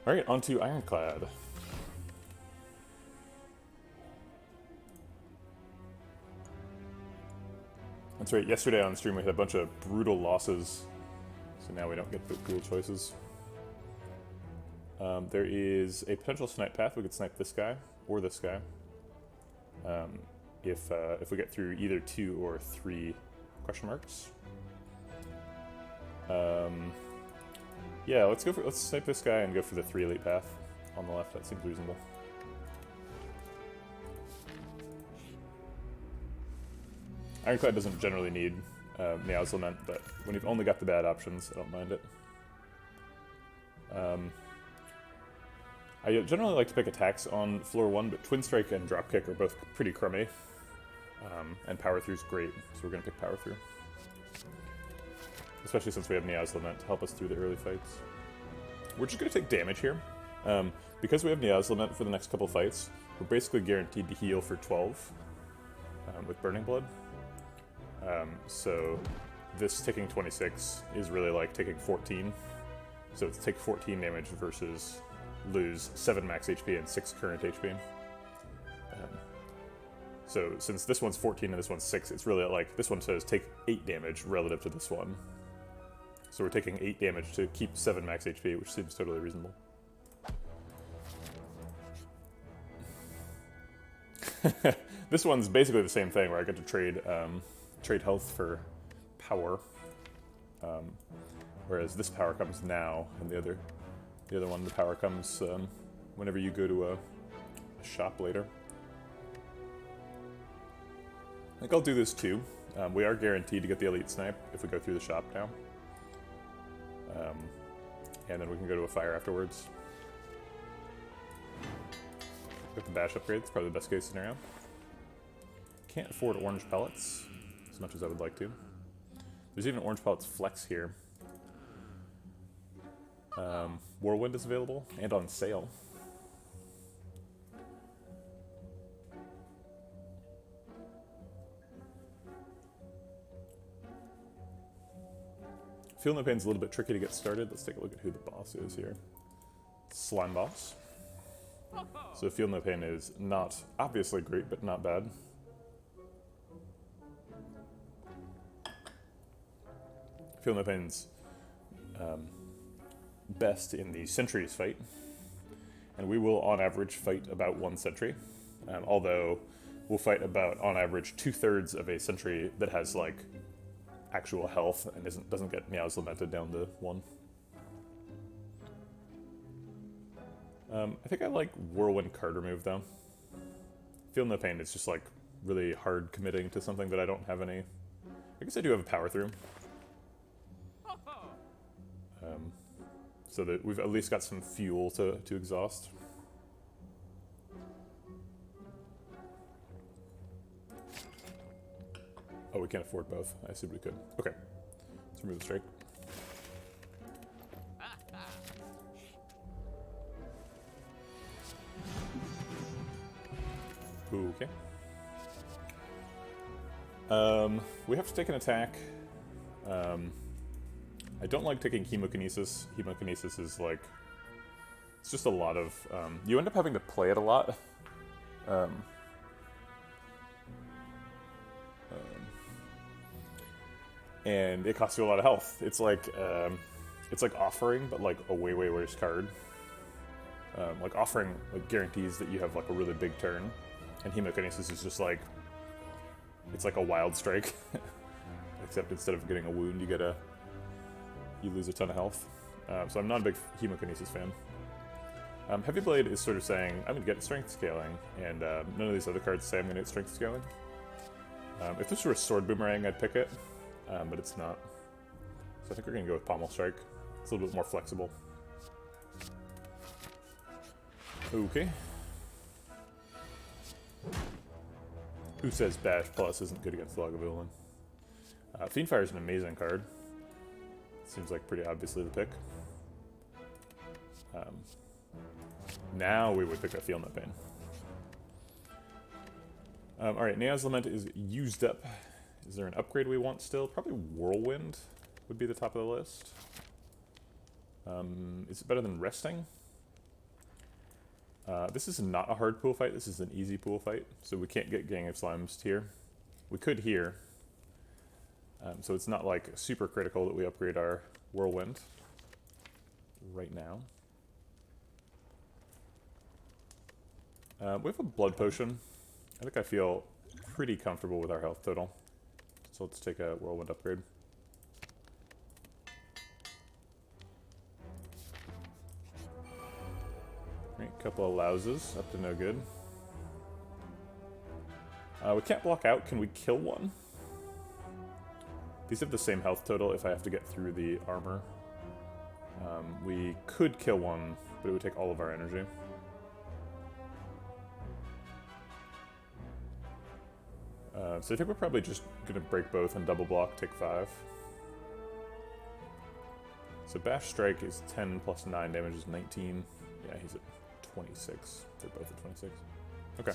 Alright, on to Ironclad. That's right, yesterday on stream we had a bunch of brutal losses, so now we don't get the cool choices. There is a potential snipe path. We could snipe this guy, or this guy, if we get through either 2 or 3 question marks. Yeah, let's snipe this guy and go for the 3 elite path on the left. That seems reasonable. Ironclad doesn't generally need Meow's Lament, but when you've only got the bad options, I don't mind it. I generally like to pick attacks on floor 1, but Twin Strike and Dropkick are both pretty crummy. And Power Through's great, so we're going to pick Power Through. Especially since we have Meow's Lament to help us through the early fights. We're just going to take damage here. Because we have Meow's Lament for the next couple fights, we're basically guaranteed to heal for 12 with Burning Blood. So this taking 26 is really like taking 14. So it's take 14 damage versus lose 7 max HP and 6 current HP. So since this one's 14 and this one's 6, it's really like, this one says take 8 damage relative to this one. So we're taking 8 damage to keep 7 max HP, which seems totally reasonable. This one's basically the same thing, where I get to trade health for power, whereas this power comes now, and the other one, the power comes whenever you go to a shop later. I think I'll do this too. We are guaranteed to get the elite snipe if we go through the shop now, and then we can go to a fire afterwards. With the bash upgrade, it's probably the best case scenario. Can't afford orange pellets as much as I would like to. There's even orange pellets flex here. Whirlwind is available and on sale. Feel No Pain's a little bit tricky to get started. Let's take a look at who the boss is here. Slime Boss. So Feel No Pain is not obviously great, but not bad. Feel No Pain's best in the Sentries fight, and we will on average fight about 1 sentry, although we'll fight about on average 2/3 of a sentry that has like actual health and doesn't get Meow's Lamented down to 1. I think I like Whirlwind card remove though. Feel No Pain is just like really hard committing to something that I don't have any. I guess I do have a power through. So that we've at least got some fuel to exhaust. Oh, we can't afford both. I assumed we could. Okay, let's remove the strike. Okay. We have to take an attack. I don't like taking Hemokinesis. Hemokinesis is like, it's just a lot of, you end up having to play it a lot. And it costs you a lot of health. It's like Offering, but like a way worse card. Like Offering like guarantees that you have like a really big turn, and Hemokinesis is just like, it's like a wild strike, except instead of getting a wound, you lose a ton of health. So I'm not a big Hemokinesis fan. Heavy Blade is sort of saying, I'm going to get strength scaling, and none of these other cards say I'm going to get strength scaling. If this were a Sword Boomerang, I'd pick it, but it's not. So I think we're going to go with Pommel Strike. It's a little bit more flexible. Okay. Who says Bash Plus isn't good against Lagavulin? Fiendfire is an amazing card. Seems like pretty obviously the pick. Now we would pick a Feel No Pain. Alright, Meow's Lament is used up. Is there an upgrade we want still? Probably Whirlwind would be the top of the list. Is it better than Resting? This is not a hard pool fight, this is an easy pool fight, so we can't get Gang of Slimes here. We could here, so it's not like super critical that we upgrade our Whirlwind right now. We have a Blood Potion. I think I feel pretty comfortable with our health total, so let's take a Whirlwind upgrade. Couple of louses, up to no good. We can't block out. Can we kill one? These have the same health total if I have to get through the armor. We could kill one, but it would take all of our energy. So I think we're probably just going to break both and double block, take 5. So Bash Strike is 10 plus 9 damage is 19. Yeah, he's at 26. They're both at 26. Okay.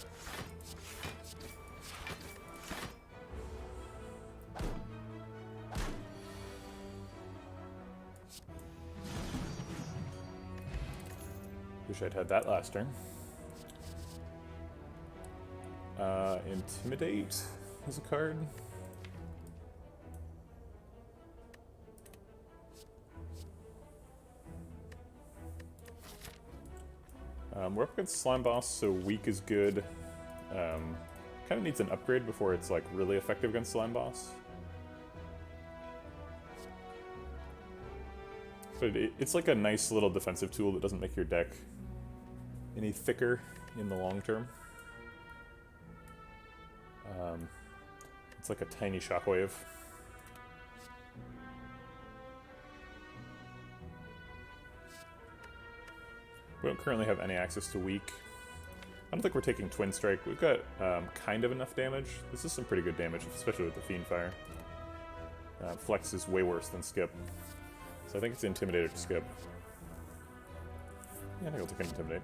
Wish I'd had that last turn. Intimidate is a card. We're up against Slime Boss, so weak is good. Kind of needs an upgrade before it's like really effective against Slime Boss. But it's like a nice little defensive tool that doesn't make your deck any thicker in the long term. It's like a tiny shockwave. We don't currently have any access to weak. I don't think we're taking Twin Strike. We've got kind of enough damage. This is some pretty good damage, especially with the Fiend Fire. Flex is way worse than Skip. So I think it's Intimidate or Skip. Yeah, I think I'll take Intimidate.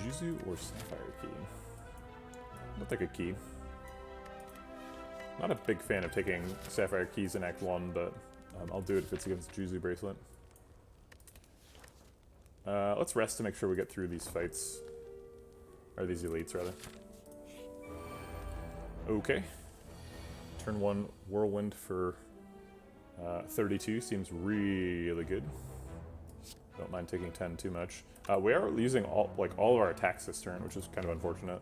Juzu or Sapphire Key? I'll take a key. Not a big fan of taking Sapphire Keys in Act 1, but I'll do it if it's against Juzu Bracelet. Let's rest to make sure we get through these fights. Or these elites, rather. Okay. Turn 1 Whirlwind for 32 seems really good. Don't mind taking 10 too much. We are using all of our attacks this turn, which is kind of unfortunate.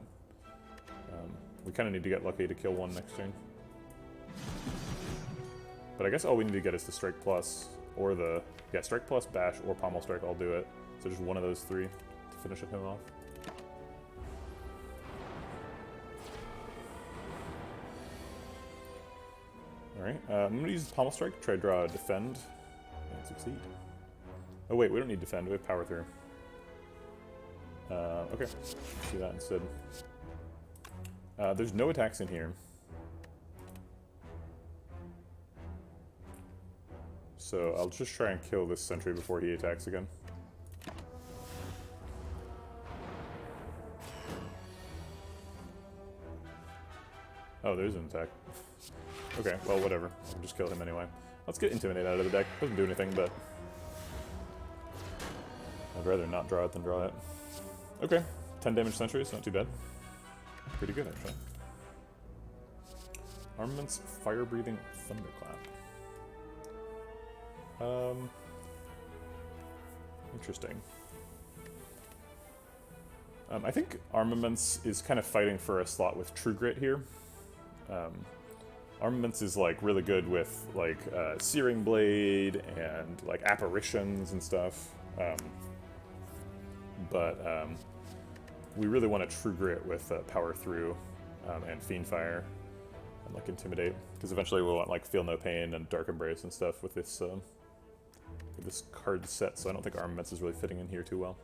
We kind of need to get lucky to kill one next turn. But I guess all we need to get is the Strike Plus, or the... Yeah, Strike Plus, Bash, or Pommel Strike, I'll do it. So just one of those 3 to finish him off. Alright, I'm going to use Pommel Strike to try to draw a Defend, and succeed. Oh wait, we don't need Defend, we have Power Through. Okay, let's do that instead. There's no attacks in here. So I'll just try and kill this sentry before he attacks again. Oh, there's an attack. Okay, well, whatever. I'll just kill him anyway. Let's get Intimidate out of the deck. Doesn't do anything, but I'd rather not draw it than draw it. Okay, 10 damage sentry, it's not too bad. Pretty good, actually. Armaments, Fire-Breathing, Thunderclap. Interesting. I think Armaments is kind of fighting for a slot with True Grit here. Armaments is like really good with like Searing Blade and like Apparitions and stuff. But we really want to True Grit with Power Through and Fiend Fire and like Intimidate, because eventually we'll want like Feel No Pain and Dark Embrace and stuff with this card set. So I don't think Armaments is really fitting in here too well.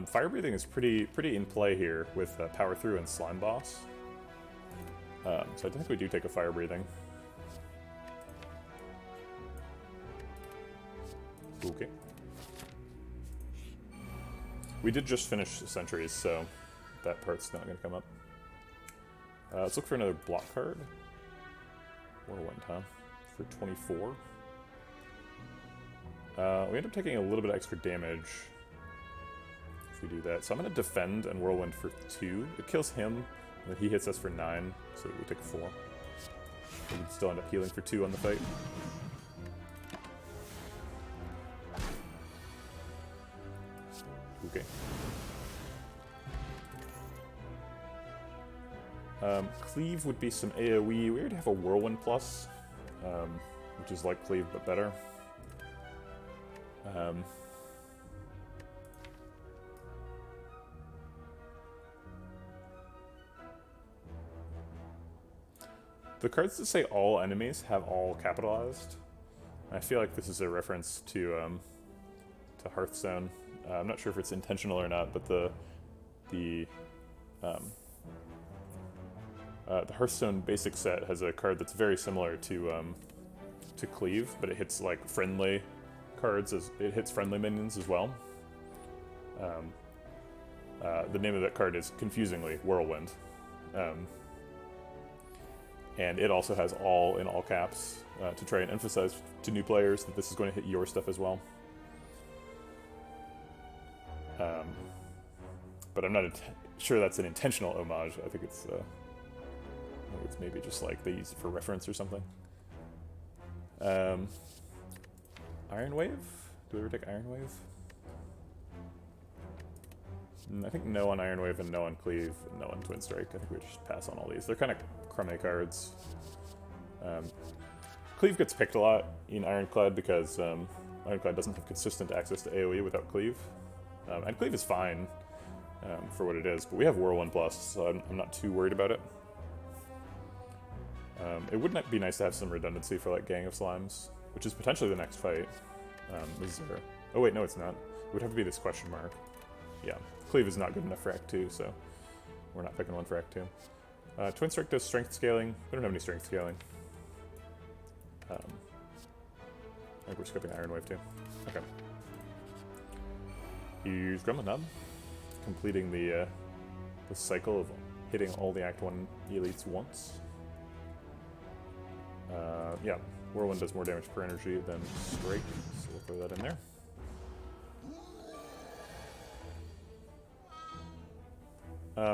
Fire Breathing is pretty in play here with Power Through and Slime Boss. So I think we do take a Fire Breathing. Okay. We did just finish Sentries, so that part's not going to come up. Let's look for another block card. Whirlwind, huh? For 24. We end up taking a little bit of extra damage if we do that. So I'm going to defend and Whirlwind for 2. It kills him, and then he hits us for 9, so we take 4. We can still end up healing for 2 on the fight. Okay. Cleave would be some AoE. We already have a Whirlwind plus, which is like Cleave but better. The cards that say all enemies have all capitalized. I feel like this is a reference to Hearthstone. I'm not sure if it's intentional or not, but the Hearthstone basic set has a card that's very similar to Cleave, but it hits like friendly cards, as it hits friendly minions as well. The name of that card is confusingly Whirlwind. And it also has all in all caps to try and emphasize to new players that this is going to hit your stuff as well. But I'm not sure that's an intentional homage. I think it's maybe just like they use it for reference or something. Iron Wave? Do we ever take Iron Wave? I think no on Iron Wave and no on Cleave and no on Twin Strike. I think we just pass on all these. They're kind of crummy cards. Cleave gets picked a lot in Ironclad because Ironclad doesn't have consistent access to AoE without Cleave. And Cleave is fine for what it is, but we have Whirlwind Plus, so I'm not too worried about it. It would be nice to have some redundancy for like Gang of Slimes, which is potentially the next fight. Is there... Oh wait, no it's not. It would have to be this question mark. Yeah, Cleave is not good enough for Act 2, so we're not picking one for Act 2. Twin Strike does strength scaling. We don't have any strength scaling. I think we're skipping Iron Wave too. Okay. Here's Gremlin Nub, completing the cycle of hitting all the Act 1 elites once. Yeah, Whirlwind does more damage per energy than Strike, so we'll throw that in there.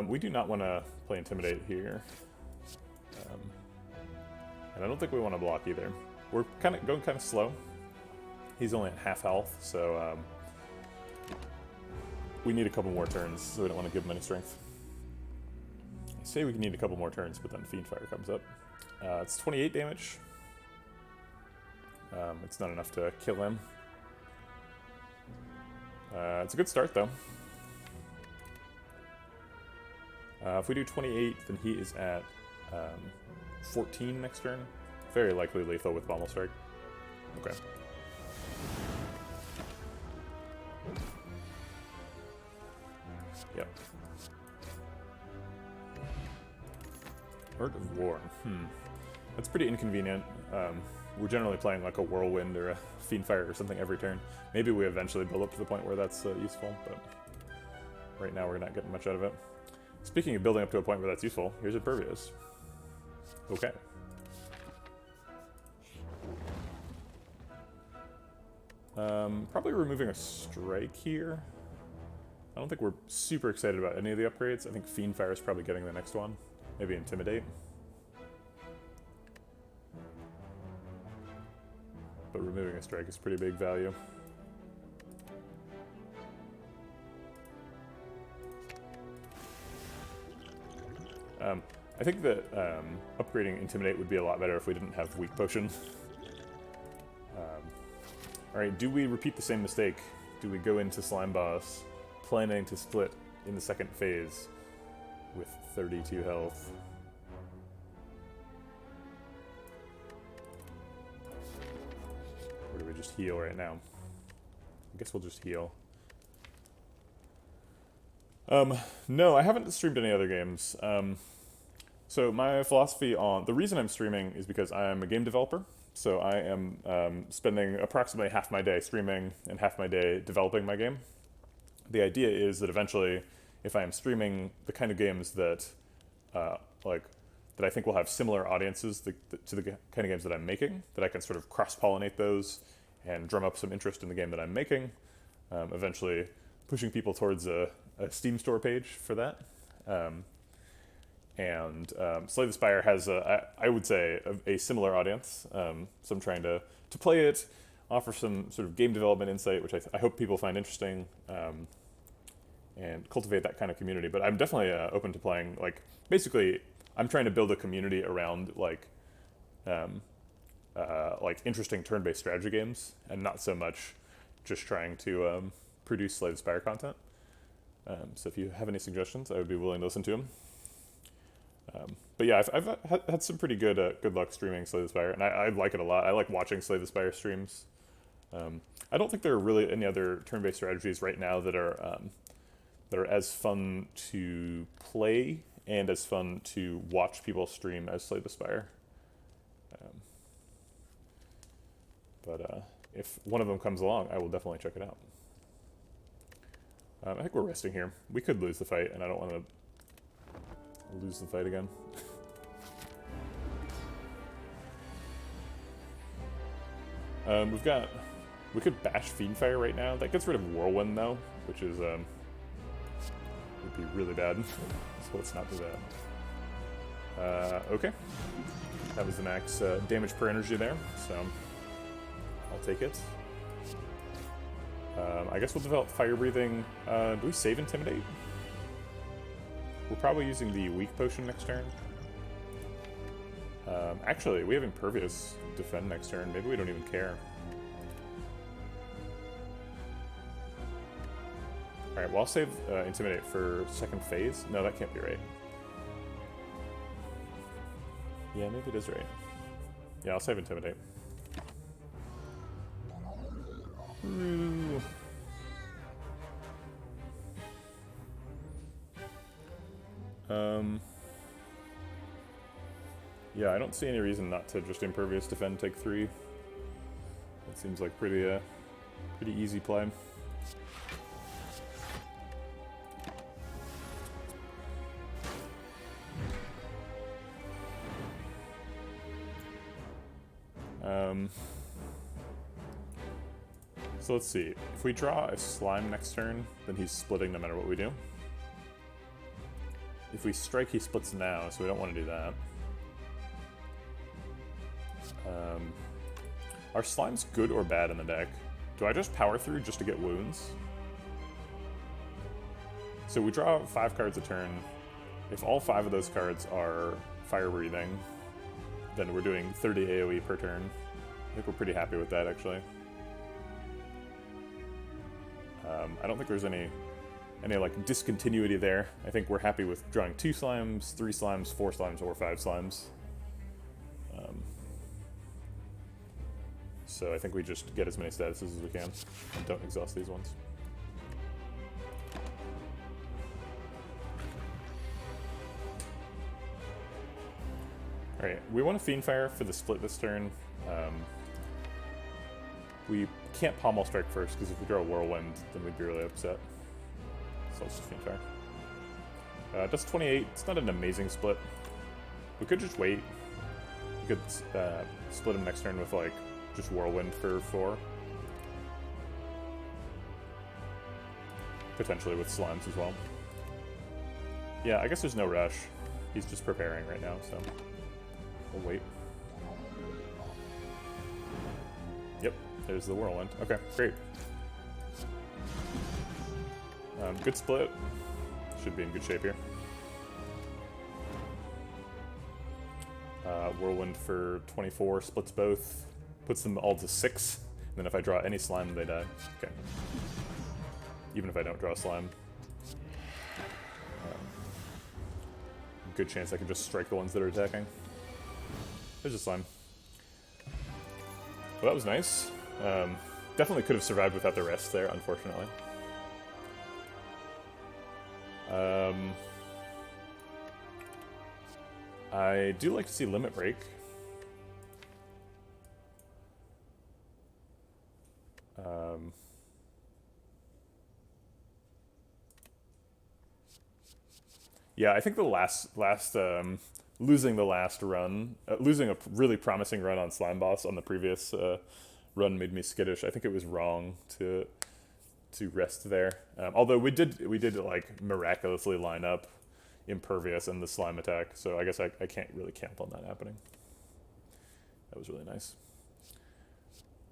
We do not want to play Intimidate here. And I don't think we want to block either. We're going kind of slow. He's only at half health, so we need a couple more turns, so we don't want to give him any strength. I say we need a couple more turns, but then Fiendfire comes up. It's 28 damage. It's not enough to kill him. It's a good start, though. If we do 28, then he is at 14 next turn. Very likely lethal with Pommel Strike. Okay. Yep. Art of War. That's pretty inconvenient. We're generally playing like a Whirlwind or a Fiendfire or something every turn. Maybe we eventually build up to the point where that's useful, but right now we're not getting much out of it. Speaking of building up to a point where that's useful, here's Impervious. Okay. Probably removing a Strike here. I don't think we're super excited about any of the upgrades. I think Fiendfire is probably getting the next one. Maybe Intimidate. But removing a Strike is pretty big value. I think that upgrading Intimidate would be a lot better if we didn't have Weak Potion. Alright, do we repeat the same mistake? Do we go into Slime Boss planning to split in the second phase with 32 health? Or do we just heal right now? I guess we'll just heal. No, I haven't streamed any other games. So my philosophy on... The reason I'm streaming is because I'm a game developer. So I am spending approximately half my day streaming and half my day developing my game. The idea is that eventually, if I am streaming the kind of games that, that I think will have similar audiences to the kind of games that I'm making, that I can sort of cross-pollinate those and drum up some interest in the game that I'm making. Eventually pushing people towards a Steam store page for that. Slay the Spire has, I would say, a similar audience. So I'm trying to play it, offer some sort of game development insight, which I hope people find interesting, and cultivate that kind of community. But I'm definitely open to playing, like, basically, I'm trying to build a community around, like interesting turn-based strategy games, and not so much just trying to produce Slay the Spire content. So if you have any suggestions, I would be willing to listen to them. But yeah, I've had some pretty good luck streaming Slay the Spire, and I like it a lot. I like watching Slay the Spire streams. I don't think there are really any other turn-based strategies right now that are as fun to play and as fun to watch people stream as Slay the Spire. But if one of them comes along, I will definitely check it out. I think we're resting here. We could lose the fight, and I don't want to lose the fight again. We could bash Fiendfire right now. That gets rid of Whirlwind though, which is would be really bad. So let's not do that. Okay, that was the max damage per energy there, so I'll take it. I guess we'll develop Fire Breathing. Do we save Intimidate? We're probably using the Weak Potion next turn. Actually, we have Impervious Defend next turn. Maybe we don't even care. Alright, well, I'll save Intimidate for second phase. No, that can't be right. Yeah, maybe it is right. Yeah, I'll save Intimidate. Ooh. Yeah, I don't see any reason not to just Impervious Defend, take 3. That seems like pretty easy play. So let's see. If we draw a Slime next turn, then he's splitting no matter what we do. If we strike, he splits now, so we don't want to do that. Are Slimes good or bad in the deck? Do I just power through just to get wounds? So we draw 5 cards a turn. If all 5 of those cards are Fire Breathing, then we're doing 30 AoE per turn. I think we're pretty happy with that, actually. I don't think there's any like discontinuity there. I think we're happy with drawing 2 Slimes, 3 Slimes, 4 Slimes, or 5 Slimes. So I think we just get as many statuses as we can and don't exhaust these ones. Alright, we want to Fiendfire for the split this turn. We can't Pommel Strike first, because if we draw a Whirlwind, then we'd be really upset. So let's just Fiendfire. Does 28. It's not an amazing split. We could just wait. We could split him next turn with, like, just Whirlwind for 4. Potentially with Slimes as well. Yeah, I guess there's no rush. He's just preparing right now, so we'll wait. Yep, there's the Whirlwind. Okay, great. Good split. Should be in good shape here. Whirlwind for 24, splits both, puts them all to 6, and then if I draw any Slime, they die. Okay. Even if I don't draw a Slime. Good chance I can just strike the ones that are attacking. There's a Slime. Well, that was nice. Definitely could have survived without the rest there, unfortunately. I do like to see Limit Break. Yeah, I think the losing the last run, losing a really promising run on Slime Boss on the previous run made me skittish. I think it was wrong to rest there. Although we did like miraculously line up Impervious and the slime attack, so I guess I can't really count on that happening. That was really nice.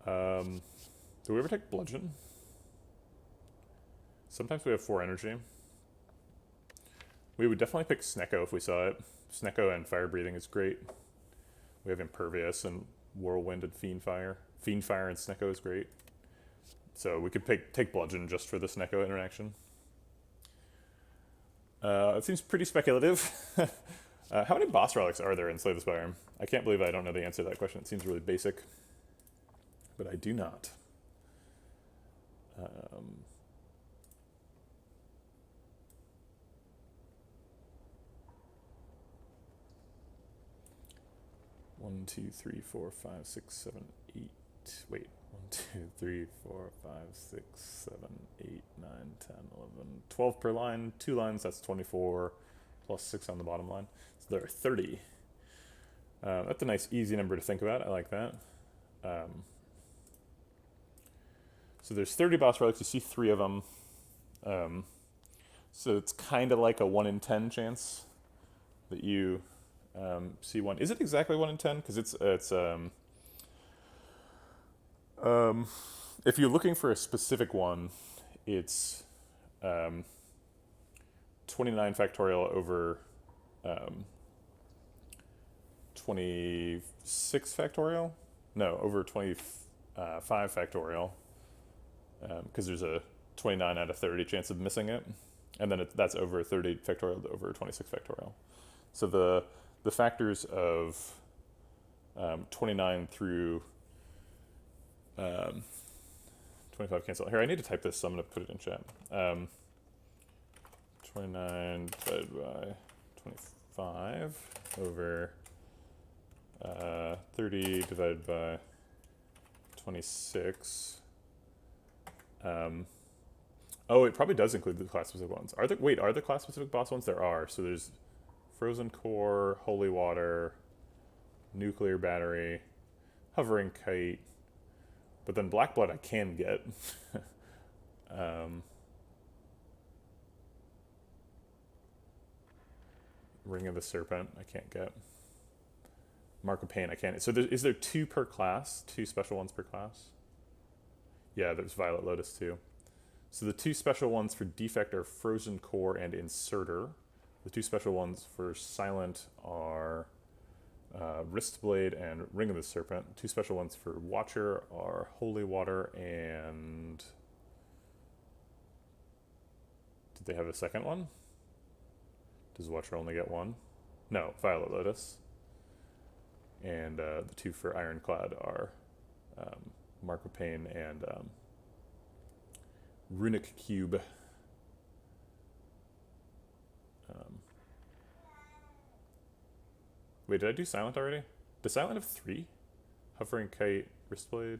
Do we ever take Bludgeon? Sometimes we have 4 energy. We would definitely pick Snecko if we saw it. Snecko and Fire Breathing is great. We have Impervious and Whirlwind and Fiend Fire. Fiend Fire and Snecko is great. So we could take Bludgeon just for the Snecko interaction. It seems pretty speculative. How many boss relics are there in Slay the Spire? I can't believe I don't know the answer to that question. It seems really basic, but I do not. 1, 2, 3, 4, 5, 6, 7, 8. Wait. 1, 2, 3, 4, 5, 6, 7, 8, 9, 10, 11, 12 per line. 2 lines, that's 24, plus 6 on the bottom line. So there are 30. That's a nice, easy number to think about. I like that. So there's 30 boss relics. You see 3 of them. So it's kind of like a 1 in 10 chance that you see one. Is it exactly 1 in 10? Because it's if you're looking for a specific one, it's 29 factorial over 26 factorial? No, over 25 factorial. Because there's a 29 out of 30 chance of missing it. And then that's over 30 factorial to over 26 factorial. So the factors of 29 through 25 cancel. Here, I need to type this, so I'm going to put it in chat. 29 divided by 25 over 30 divided by 26. Oh, it probably does include the class-specific ones. Are there class-specific boss ones? There are. So there's Frozen Core, Holy Water, Nuclear Battery, Hovering Kite, but then Black Blood I can get. Ring of the Serpent I can't get. Mark of Pain I can't. So is there 2 per class? 2 special ones per class? Yeah, there's Violet Lotus too. So the 2 special ones for Defect are Frozen Core and Inserter. The 2 special ones for Silent are Wristblade and Ring of the Serpent. 2 special ones for Watcher are Holy Water and... Did they have a second one? Does Watcher only get 1? No, Violet Lotus. And the 2 for Ironclad are Mark of Pain and Runic Cube. Wait, did I do Silent already? Does Silent have 3? Hovering Kite, Wristblade?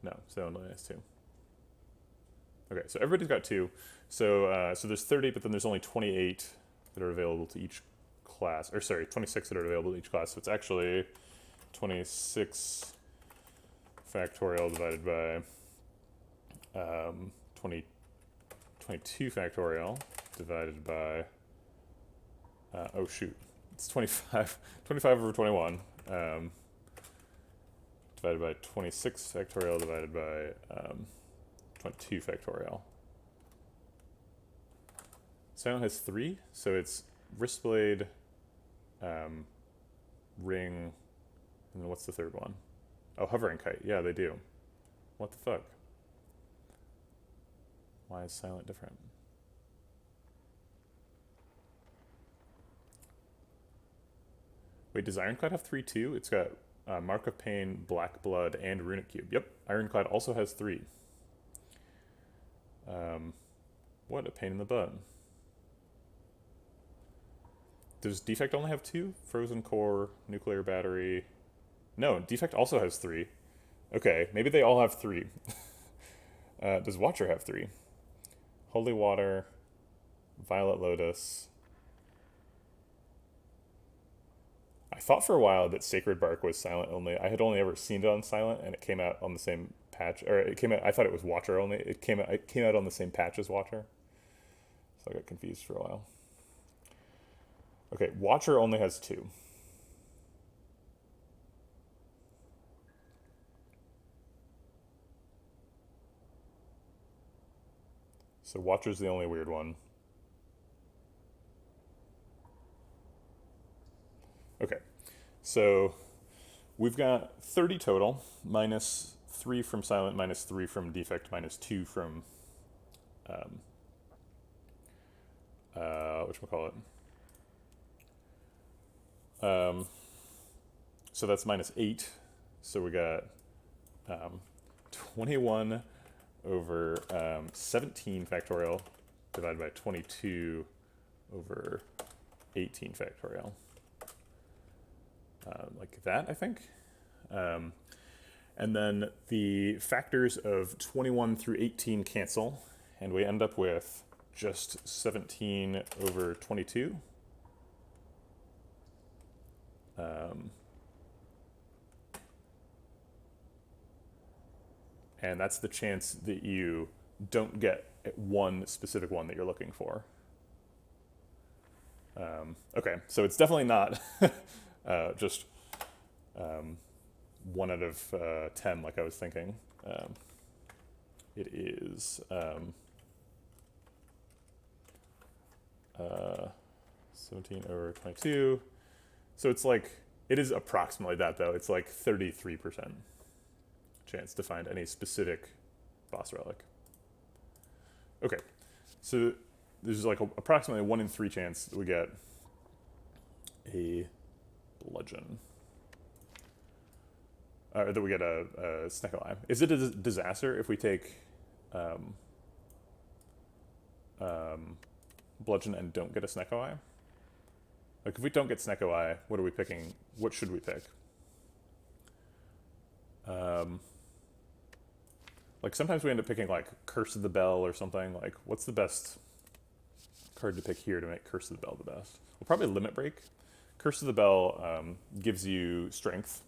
No, Silent only has 2. Okay, so everybody's got 2. So so there's 30, but then there's only 28 that are available to each class. Or sorry, 26 that are available to each class. So it's actually 26 factorial divided by 22 factorial divided by, oh shoot, it's 25 over 21 divided by 26 factorial divided by 22 factorial. Silent has 3, so it's Wristblade, Ring, and then what's the third one? Oh, Hovering Kite. Yeah, they do. What the fuck? Why is Silent different? Wait, does Ironclad have 3 too? It's got Mark of Pain, Black Blood, and Runic Cube. Yep, Ironclad also has 3. What a pain in the butt. Does Defect only have 2? Frozen Core, Nuclear Battery. No, Defect also has 3. Okay, maybe they all have 3. Does Watcher have 3? Holy Water, Violet Lotus. I thought for a while that Sacred Bark was silent only. I had only ever seen it on silent, and it came out on the same patch, or it came out. I thought it was Watcher only. It came out on the same patch as Watcher, so I got confused for a while. Okay, Watcher only has 2. So Watcher's the only weird one. Okay, so we've got 30 total, minus 3 from silent, minus 3 from defect, minus 2 from whatchamacallit. So that's minus 8. So we got 21 over 17 factorial divided by 22 over 18 factorial. Like that, I think. And then the factors of 21 through 18 cancel, and we end up with just 17 over 22. And that's the chance that you don't get one specific one that you're looking for. Okay, so it's definitely not just 1 out of 10 like I was thinking. It is 17 over 22. So it's like, it is approximately that though. It's like 33% chance to find any specific boss relic. Okay, so there's like approximately 1 in 3 chance that we get a bludgeon. That we get a Snake Eye. Is it a disaster if we take bludgeon and don't get a Snake Eye? Like if we don't get Snake Eye, what are we picking? What should we pick? Like sometimes we end up picking like Curse of the Bell or something. Like what's the best card to pick here to make Curse of the Bell the best? Well, probably Limit Break. Curse of the Bell gives you strength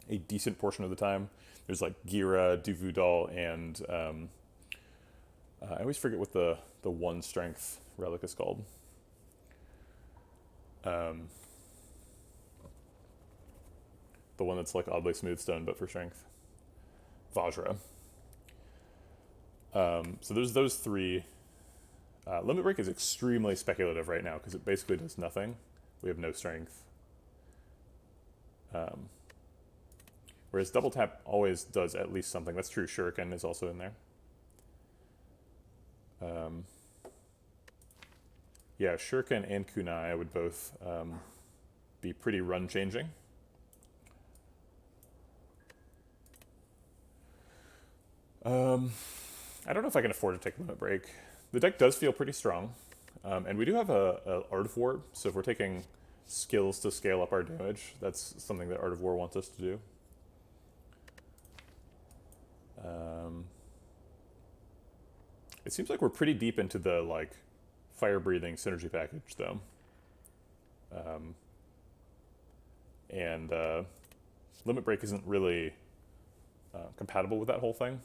a decent portion of the time. There's like Gira, Duvudal, and I always forget what the 1 strength relic is called. The one that's like oddly smooth stone but for strength. Vajra. So there's those 3. Limit Break is extremely speculative right now because it basically does nothing. We have no strength. Whereas Double Tap always does at least something. That's true. Shuriken is also in there. Yeah, Shuriken and Kunai would both be pretty run changing. I don't know if I can afford to take Limit Break. The deck does feel pretty strong, and we do have a Art of War, so if we're taking skills to scale up our damage, that's something that Art of War wants us to do. It seems like we're pretty deep into the like fire breathing synergy package though. And Limit Break isn't really compatible with that whole thing.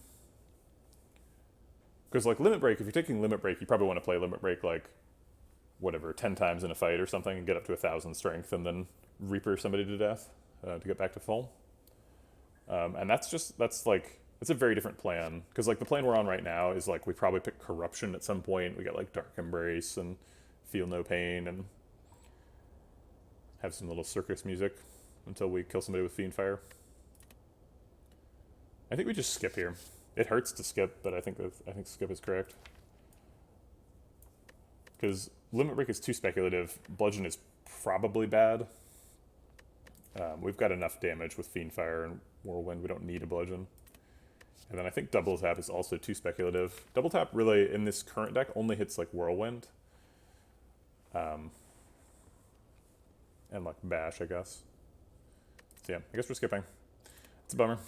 Because like Limit Break, if you're taking Limit Break, you probably want to play Limit Break like whatever, 10 times in a fight or something and get up to 1,000 strength and then Reaper somebody to death to get back to full. And that's a very different plan. Because like the plan we're on right now is like we probably pick Corruption at some point. We get like Dark Embrace and Feel No Pain and have some little circus music until we kill somebody with Fiend Fire. I think we just skip here. It hurts to skip, but I think skip is correct. Because Limit Break is too speculative. Bludgeon is probably bad. We've got enough damage with Fiend Fire and Whirlwind. We don't need a Bludgeon. And then I think Double Tap is also too speculative. Double Tap really, in this current deck, only hits like Whirlwind. And like Bash, I guess. So yeah, I guess we're skipping. It's a bummer.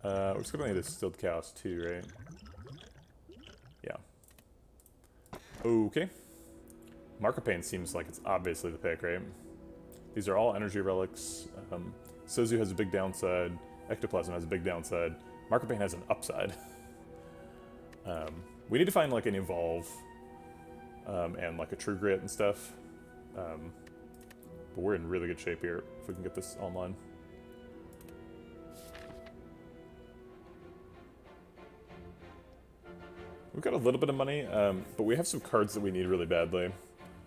We're skipping the Distilled Chaos too, right? Yeah. Okay. Mark of Pain seems like it's obviously the pick, right? These are all energy relics. Sozu has a big downside. Ectoplasm has a big downside. Marker Pain has an upside. We need to find like an Evolve and like a True Grit and stuff. But we're in really good shape here if we can get this online. We've got a little bit of money, but we have some cards that we need really badly.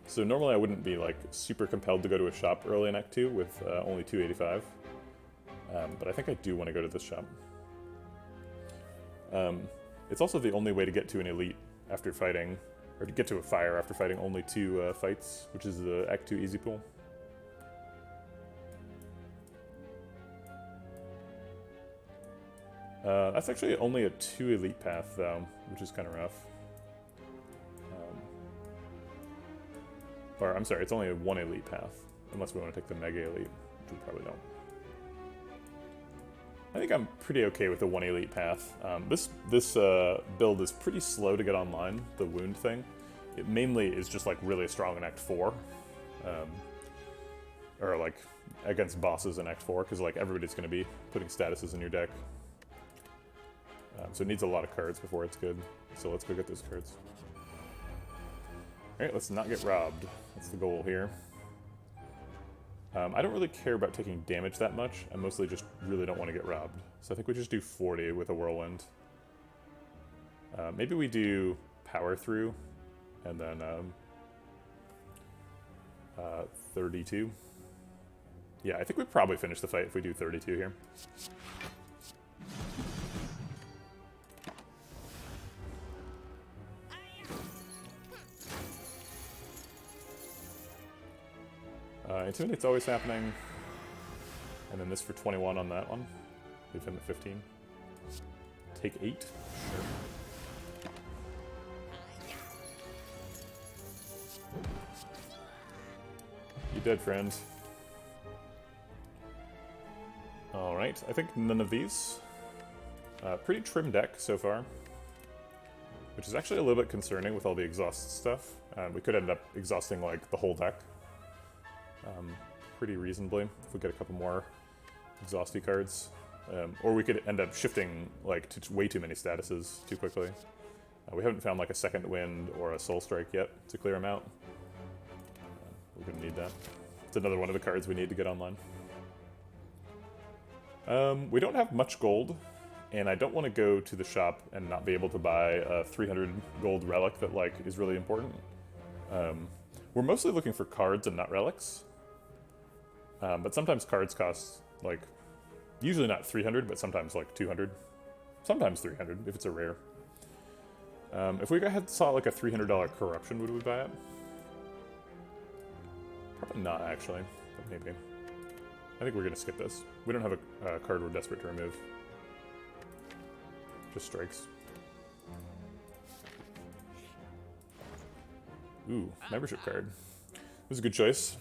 So normally I wouldn't be like super compelled to go to a shop early in Act 2 with only 285. But I think I do want to go to this shop. It's also the only way to get to an elite after fighting, or to get to a fire after fighting only 2 fights, which is the Act 2 easy pool. That's actually only a 2 elite path though, which is kind of rough. Or I'm sorry, it's only a 1 elite path, unless we want to take the mega elite, which we probably don't. I think I'm pretty okay with the 1 elite path. This build is pretty slow to get online, the wound thing. It mainly is just like really strong in Act 4. Or like against bosses in Act 4, because like everybody's going to be putting statuses in your deck. So it needs a lot of cards before it's good. So let's go get those cards. Alright, let's not get robbed. That's the goal here. I don't really care about taking damage that much. I mostly just really don't want to get robbed. So I think we just do 40 with a Whirlwind. Maybe we do Power Through, and then 32. Yeah, I think we probably finish the fight if we do 32 here. Intimidate's always happening. And then this for 21 on that one. Leave him at 15. Take 8. Sure. You dead, friend. Alright, I think none of these. Pretty trim deck so far. Which is actually a little bit concerning with all the exhaust stuff. We could end up exhausting like the whole deck. Pretty reasonably, if we get a couple more exhausty cards. Or we could end up shifting like to way too many statuses too quickly. We haven't found like a Second Wind or a Soul Strike yet to clear them out. We're going to need that. It's another one of the cards we need to get online. We don't have much gold, and I don't want to go to the shop and not be able to buy a 300 gold relic that like is really important. We're mostly looking for cards and not relics. But sometimes cards cost, like, usually not 300, but sometimes, like, 200. Sometimes 300, if it's a rare. If we saw, like, a $300 Corruption, would we buy it? Probably not, actually. But maybe. I think we're going to skip this. We don't have a card we're desperate to remove. Just strikes. Ooh, membership card. This is a good choice.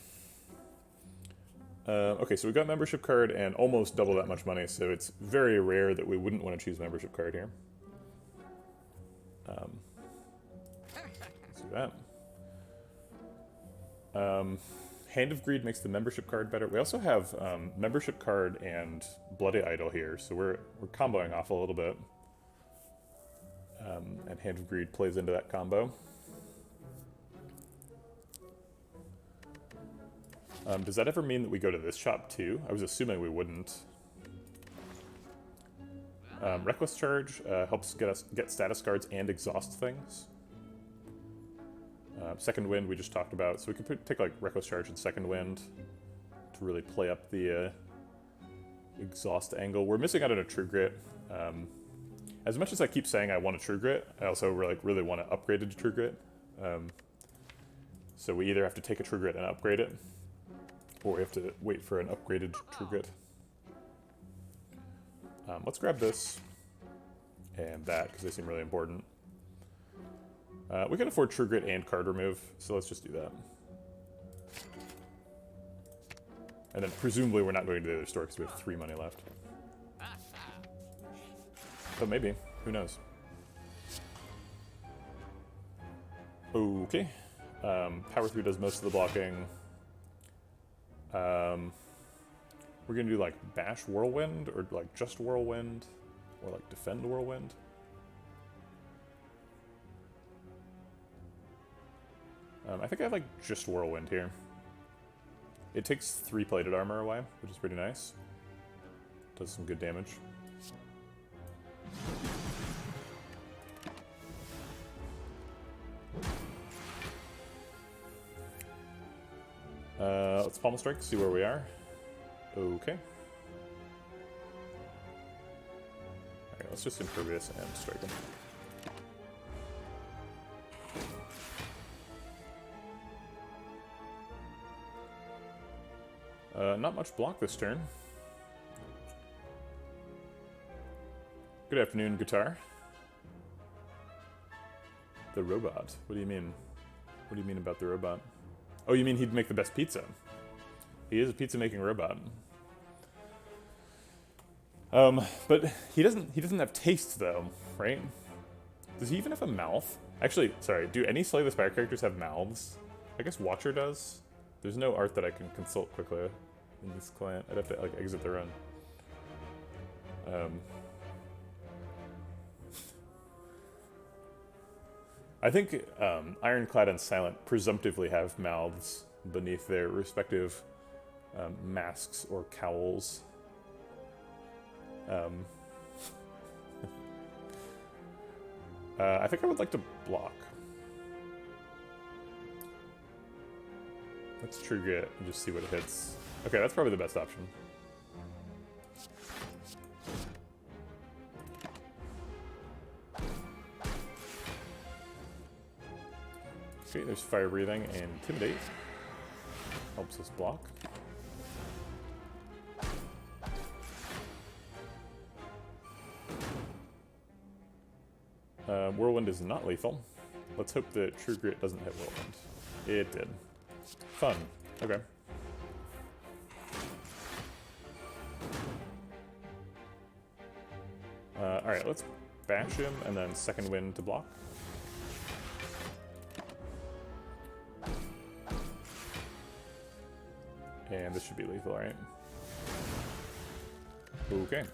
Okay, so we got membership card and almost double that much money, so it's very rare that we wouldn't want to choose membership card here. Let's do that. Hand of Greed makes the membership card better. We also have membership card and Bloody Idol here, so we're comboing off a little bit. And Hand of Greed plays into that combo. Does that ever mean that we go to this shop too? I was assuming we wouldn't. Reckless Charge helps get status cards and exhaust things. Second Wind we just talked about, so we can take like Reckless Charge and Second Wind to really play up the exhaust angle. We're missing out on a True Grit. As much as I keep saying I want a True Grit, I also really want to upgrade it to True Grit. So we either have to take a True Grit and upgrade it, or we have to wait for an upgraded True Grit. Let's grab this and that, because they seem really important. We can afford True Grit and card remove, so let's just do that. And then presumably we're not going to the other store because we have 3 money left. But maybe. Who knows? Okay. Power Through does most of the blocking. We're gonna do like bash whirlwind, or like just whirlwind, or like defend whirlwind. I think I have like just whirlwind here. It takes 3 plated armor away, which is pretty nice. Does some good damage. Let's pommel strike, see where we are. Okay. Alright, let's just impervious and strike him. Not much block this turn. Good afternoon, Guitar. The robot. What do you mean? What do you mean about the robot? Oh, you mean he'd make the best pizza? He is a pizza-making robot. But he doesn't have taste though, right? Does he even have a mouth? Actually, sorry, do any Slay the Spire characters have mouths? I guess Watcher does. There's no art that I can consult quickly in this client. I'd have to like exit the run. I think Ironclad and Silent presumptively have mouths beneath their respective masks or cowls. I think I would like to block. Let's trigger it and just see what it hits. Okay, that's probably the best option. Okay, there's fire breathing and intimidate. Helps us block. Whirlwind is not lethal. Let's hope that True Grit doesn't hit Whirlwind. It did. Fun. Okay. Alright, let's bash him and then second wind to block. And this should be lethal, right? Okay.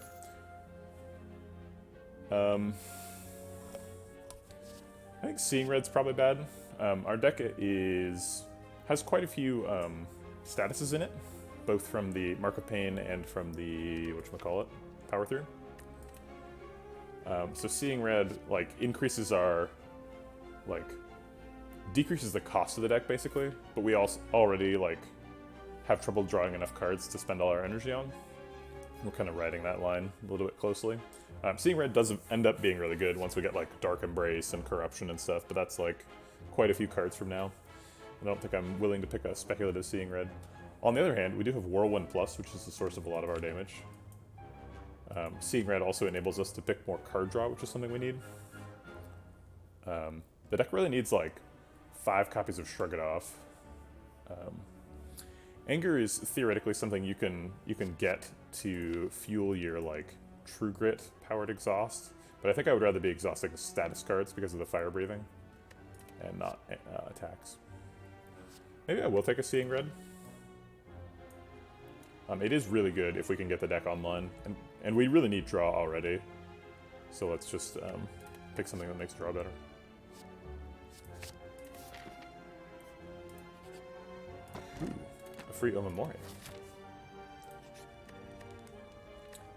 I think Seeing Red's probably bad. Our deck has quite a few statuses in it, both from the Mark of Pain and from the whatchamacallit, Power Through. So Seeing Red like increases our decreases the cost of the deck basically, but we also already like have trouble drawing enough cards to spend all our energy on. We're kind of riding that line a little bit closely. Seeing Red does end up being really good once we get like Dark Embrace and Corruption and stuff, but that's like quite a few cards from now. I don't think I'm willing to pick a speculative Seeing Red. On the other hand, we do have Whirlwind Plus, which is the source of a lot of our damage. Seeing Red also enables us to pick more card draw, which is something we need. The deck really needs like 5 copies of Shrug It Off. Anger is theoretically something you can get to fuel your like True Grit powered exhaust, but I think I would rather be exhausting status cards because of the fire breathing and not attacks. Maybe I will take a Seeing Red. It is really good if we can get the deck online, and we really need draw already, so let's just pick something that makes draw better. Ooh, a free Memoria.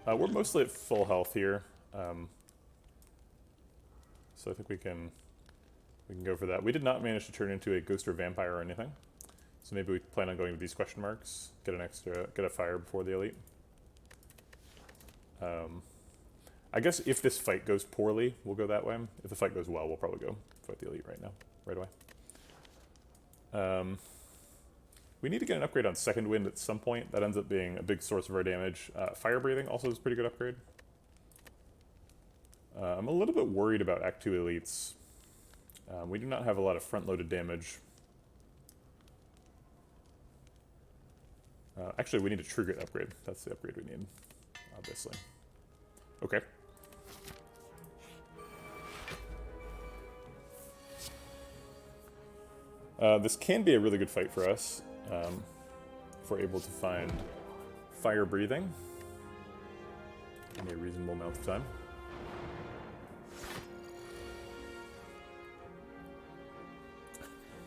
We're mostly at full health here, so I think we can go for that. We did not manage to turn into a ghost or vampire or anything, so maybe we plan on going with these question marks. Get a fire before the elite. I guess if this fight goes poorly, we'll go that way. If the fight goes well, we'll probably go fight the elite right away. We need to get an upgrade on Second Wind at some point. That ends up being a big source of our damage. Fire Breathing also is a pretty good upgrade. I'm a little bit worried about Act 2 elites. We do not have a lot of front-loaded damage. Actually, we need a True Grit upgrade. That's the upgrade we need, obviously. Okay. This can be a really good fight for us. If if we're able to find fire breathing in a reasonable amount of time.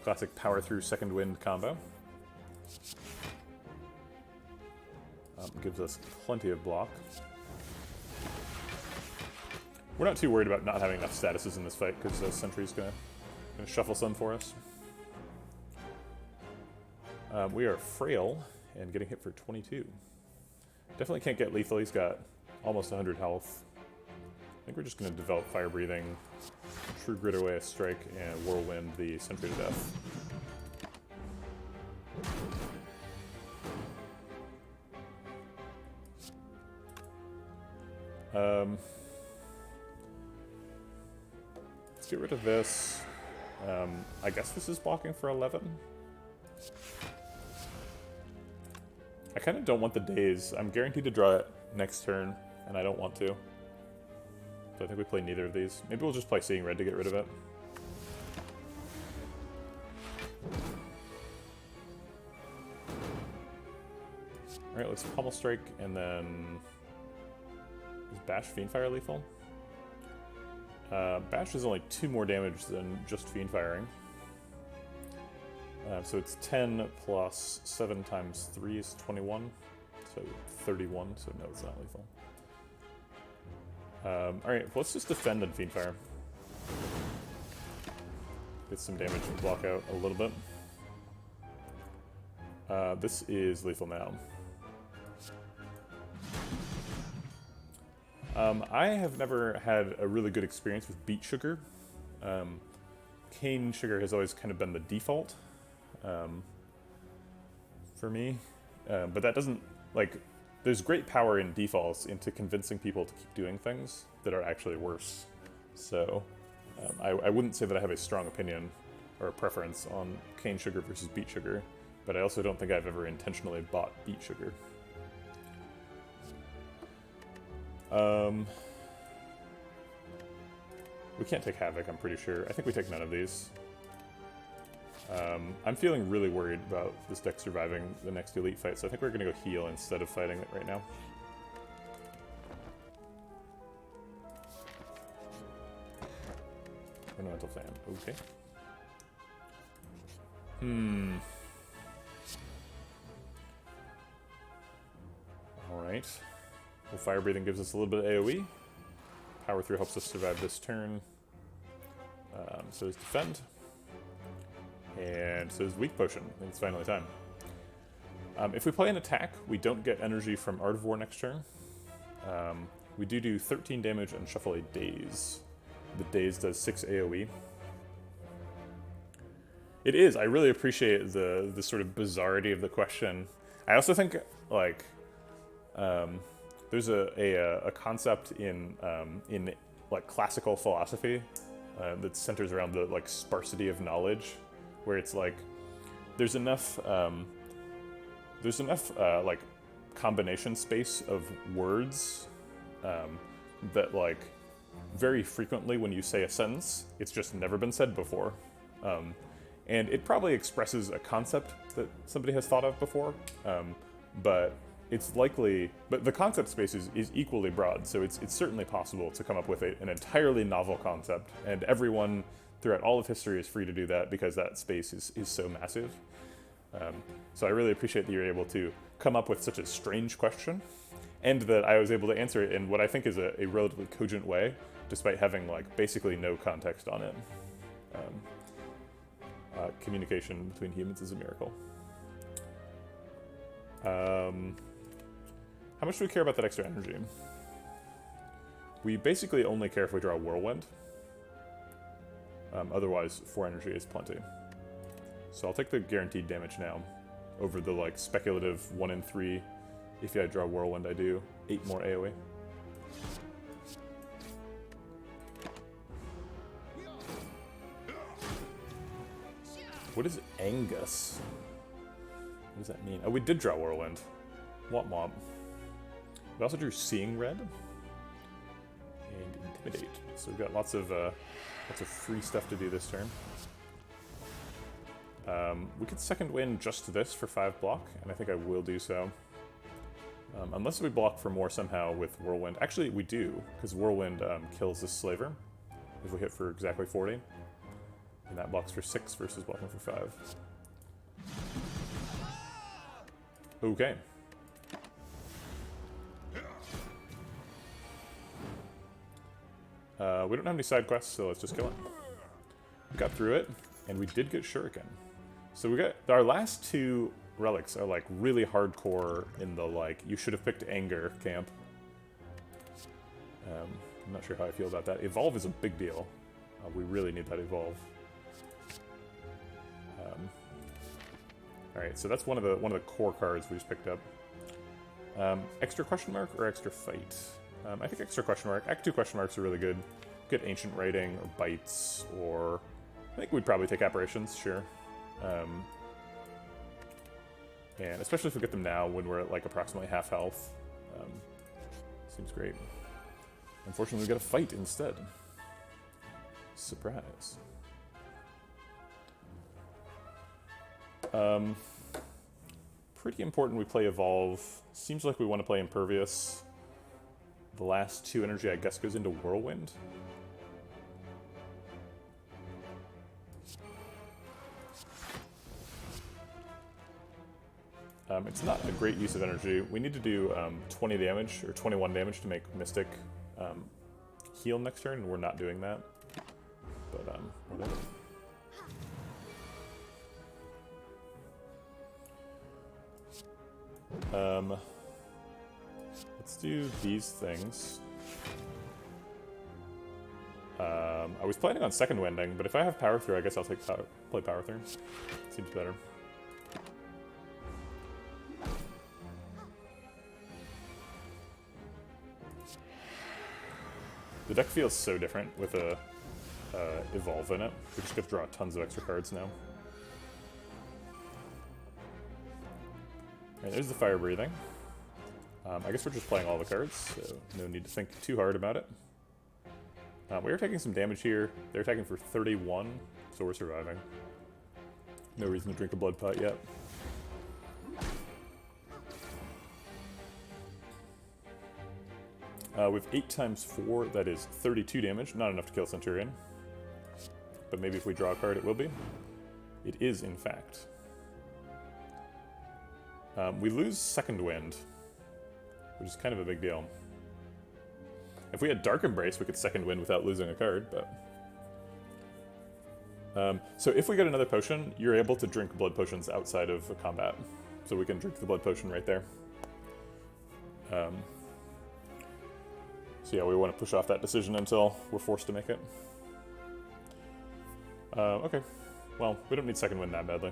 Classic power through second wind combo. Gives us plenty of block. We're not too worried about not having enough statuses in this fight because Sentry's gonna shuffle some for us. We are frail and getting hit for 22. Definitely can't get lethal. He's got almost 100 health. I think we're just gonna develop fire breathing, true grit away a strike, and whirlwind the Sentry to death. Let's get rid of this. I guess this is blocking for 11. I kind of don't want the daze. I'm guaranteed to draw it next turn, and I don't want to. So I think we play neither of these. Maybe we'll just play Seeing Red to get rid of it. Alright, let's Pummel Strike, and then... Is Bash Fiendfire lethal? Bash is only 2 more damage than just Fiend Firing. So it's 10 plus 7 times 3 is 21. So 31, so no, it's not lethal. Alright, let's just defend and Fiend Fire. Get some damage and block out a little bit. This is lethal now. I have never had a really good experience with Beet Sugar. Cane Sugar has always kind of been the default for me. But that doesn't, like, there's great power in defaults into convincing people to keep doing things that are actually worse. So I wouldn't say that I have a strong opinion or a preference on Cane Sugar versus Beet Sugar, but I also don't think I've ever intentionally bought Beet Sugar. We can't take Havoc, I'm pretty sure. I think we take none of these. I'm feeling really worried about this deck surviving the next Elite fight, so I think we're going to go heal instead of fighting it right now. Ornamental Fan, okay. Alright. Well, Fire Breathing gives us a little bit of AoE. Power Through helps us survive this turn. So is Defend. And so is Weak Potion. I think it's finally time. If we play an attack, we don't get energy from Art of War next turn. We do 13 damage and shuffle a Daze. The Daze does 6 AoE. It is. I really appreciate the sort of bizarrity of the question. I also think, like, there's a concept in like classical philosophy that centers around the like sparsity of knowledge, where it's like there's enough like combination space of words that like very frequently when you say a sentence, it's just never been said before, and it probably expresses a concept that somebody has thought of before, but it's likely, but the concept space is equally broad, so it's certainly possible to come up with an entirely novel concept, and everyone throughout all of history is free to do that because that space is so massive. So I really appreciate that you're able to come up with such a strange question, and that I was able to answer it in what I think is a relatively cogent way, despite having like basically no context on it. Communication between humans is a miracle. How much do we care about that extra energy? We basically only care if we draw a Whirlwind. Otherwise, 4 energy is plenty. So I'll take the guaranteed damage now, over the like speculative 1 in 3. If I draw Whirlwind, I do 8 more AoE. What is Angus? What does that mean? Oh, we did draw Whirlwind. Womp womp. We also drew Seeing Red and Intimidate. So we've got lots of free stuff to do this turn. We could second wind just this for 5 block, and I think I will do so. Unless we block for more somehow with Whirlwind. Actually, we do, because Whirlwind kills this Slaver if we hit for exactly 40. And that blocks for 6 versus blocking for 5. Okay. We don't have any side quests, so let's just kill it. We got through it, and we did get Shuriken. So we got our last 2 relics are like really hardcore in the like you should have picked anger camp. I'm not sure how I feel about that. Evolve is a big deal. We really need that evolve. All right, so that's one of the core cards we just picked up. Extra question mark or extra fight? I think extra question mark. Act 2 question marks are really good. Get ancient writing or bites, or I think we'd probably take apparitions, sure. And especially if we get them now when we're at like approximately half health. Seems great. Unfortunately, we got a fight instead. Surprise. Pretty important we play Evolve. Seems like we want to play Impervious. The last 2 energy, I guess, goes into Whirlwind. It's not a great use of energy. We need to do 20 damage, or 21 damage to make Mystic heal next turn, and we're not doing that. But, whatever. Let's do these things. I was planning on second winding, but if I have power through, I guess I'll play power through. Seems better. The deck feels so different with a Evolve in it. We just get to draw tons of extra cards now. Alright, there's the fire breathing. I guess we're just playing all the cards, so no need to think too hard about it. We are taking some damage here. They're attacking for 31, so we're surviving. No reason to drink a blood pot yet. With 8 times 4, that is 32 damage. Not enough to kill Centurion. But maybe if we draw a card, it will be. It is, in fact. We lose Second Wind, which is kind of a big deal. If we had Dark Embrace, we could Second Wind without losing a card, but... so if we get another potion, you're able to drink blood potions outside of a combat. So we can drink the blood potion right there. So yeah, we want to push off that decision until we're forced to make it. Okay. Well, we don't need Second Wind that badly.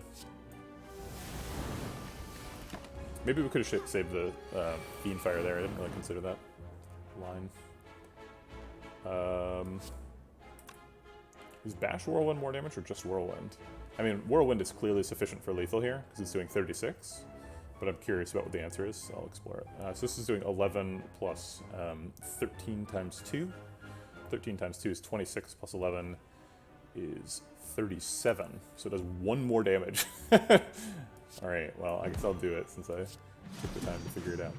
Maybe we could have saved the Fiend Fire there. I didn't really consider that line. Is Bash Whirlwind more damage or just Whirlwind? I mean, Whirlwind is clearly sufficient for lethal here, because it's doing 36. But I'm curious about what the answer is, so I'll explore it. So this is doing 11 plus 13 times 2. 13 times 2 is 26, plus 11 is 37. So it does 1 more damage. Alright, well, I guess I'll do it since I took the time to figure it out.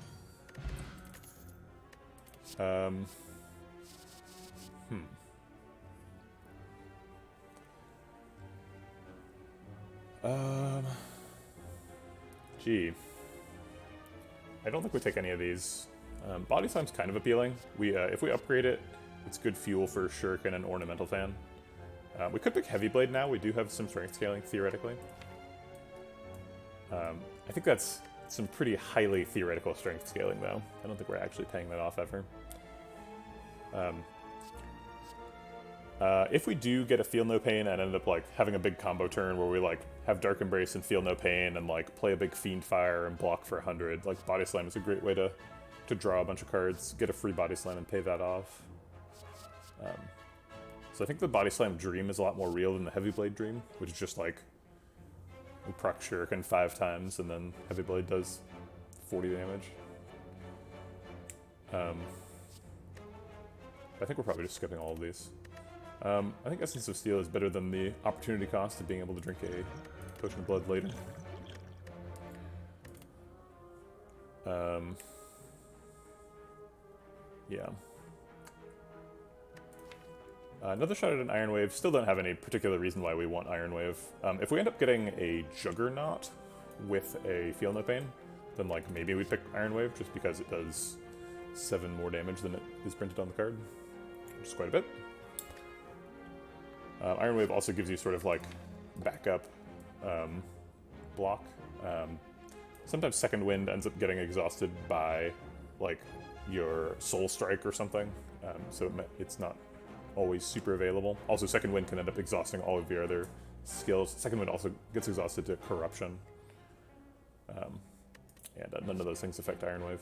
Gee. I don't think we take any of these. Body Slam's kind of appealing. If we upgrade it, it's good fuel for Shuriken and Ornamental Fan. We could pick Heavy Blade now. We do have some strength scaling, theoretically. I think that's some pretty highly theoretical strength scaling, though. I don't think we're actually paying that off ever. If we do get a Feel No Pain and end up like having a big combo turn where we like have Dark Embrace and Feel No Pain and like play a big Fiend Fire and block for 100, like Body Slam is a great way to draw a bunch of cards, get a free Body Slam and pay that off. So I think the Body Slam Dream is a lot more real than the Heavy Blade Dream, which is just like we proc Shuriken 5 times and then Heavy Blade does 40 damage. I think we're probably just skipping all of these. I think Essence of Steel is better than the opportunity cost of being able to drink a Potion of Blood later. Yeah. Another shot at an Iron Wave. Still don't have any particular reason why we want Iron Wave. If we end up getting a Juggernaut with a Feel No Pain, then like maybe we pick Iron Wave just because it does 7 more damage than it is printed on the card, which is quite a bit. Iron Wave also gives you sort of like backup block. Sometimes Second Wind ends up getting exhausted by like your Soul Strike or something, so it's not always super available. Also, Second Wind can end up exhausting all of your other skills. Second Wind also gets exhausted to Corruption, and none of those things affect Iron Wave.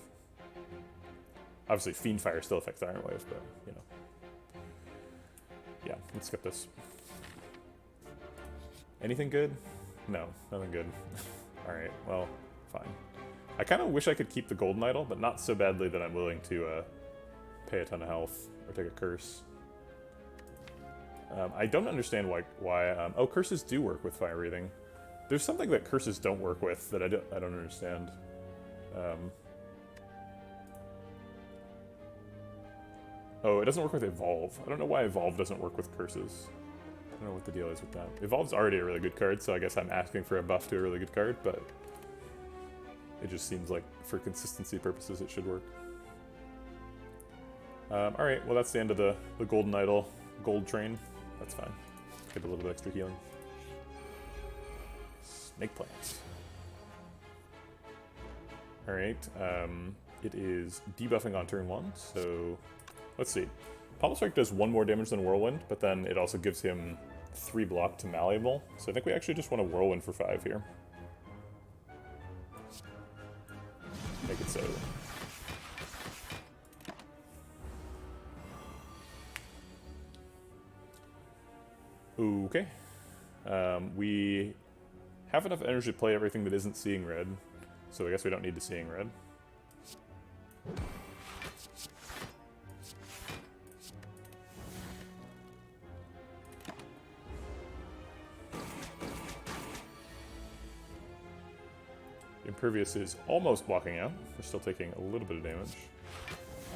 Obviously, Fiend Fire still affects Iron Wave, but you know. Yeah, let's skip this. Anything good? No, nothing good. Alright, well, fine. I kind of wish I could keep the Golden Idol, but not so badly that I'm willing to pay a ton of health or take a curse. I don't understand why oh, curses do work with Fire Breathing. There's something that curses don't work with that I don't understand. Oh, it doesn't work with Evolve. I don't know why Evolve doesn't work with curses. I don't know what the deal is with that. Evolve's already a really good card, so I guess I'm asking for a buff to a really good card, but it just seems like for consistency purposes it should work. Alright, well that's the end of the Golden Idol gold train. That's fine. Get a little bit extra healing. Snake plants. Alright, it is debuffing on turn 1, so let's see. Pommel Strike does 1 more damage than Whirlwind, but then it also gives him 3 block to Malleable, so I think we actually just want a Whirlwind for 5 here. Make it so. Okay. We have enough energy to play everything that isn't Seeing Red, so I guess we don't need the Seeing Red. Impervious is almost blocking out. We're still taking a little bit of damage.